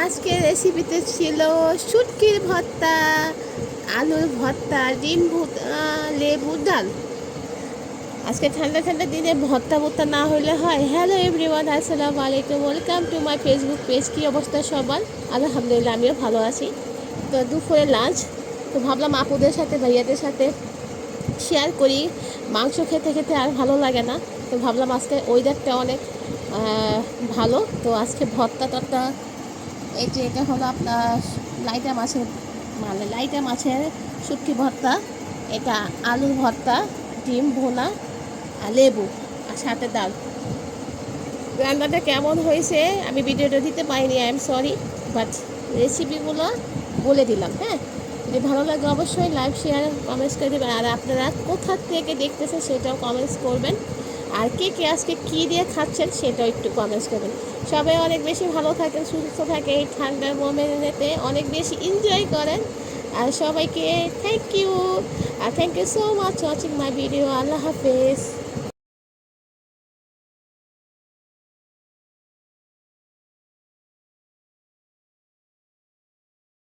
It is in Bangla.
আজকে রেসিপিতে ছিল শুটকির ভর্তা, আলুর ভর্তা, ডিম ভুনা, লেবুর ডাল। আজকে ঠান্ডা ঠান্ডা দিনে ভর্তা ভর্তা না হইলে হয়। হ্যালো এভরিওয়ান, আসসালামু আলাইকুম, welcome to my Facebook page. কী অবস্থা সবার? আলহামদুলিল্লাহ, আমিও ভালো আছি। তো দুপুরে লাঞ্চ, তো ভাবলাম আপুদের সাথে ভাইয়াদের সাথে শেয়ার করি। মাংস খেতে খেতে আর ভালো লাগে না, তো ভাবলাম আজকে ওয়েদারটা অনেক ভালো, তো আজকে ভর্তা টর্তা। এই যে এটা হলো আপনার লাইটা মাছের শুটকি ভর্তা, এটা আলুর ভর্তা, ডিম ভুনা আর লেবু আর সাথে ডাল। রান্নাটা কেমন হয়েছে আমি ভিডিওটা দিতে পারিনি, আই এম সরি, বাট রেসিপিগুলো বলে দিলাম। হ্যাঁ, যদি ভালো লাগে অবশ্যই লাইক শেয়ার কমেন্টস করে দেবেন। আর আপনারা কোথা থেকে দেখতেছেন সেটাও কমেন্টস করবেন। আর কে কে আজকে কী দিয়ে খাচ্ছেন সেটাও একটু কমেন্টস করবেন। সবাই অনেক বেশি ভালো থাকেন, সুস্থ থাকে, এই ঠান্ডার মোমেন্টে অনেক বেশি এনজয় করেন। আর সবাইকে থ্যাংক ইউ, আর thank you so much watching my video. আল্লাহ হাফেজ।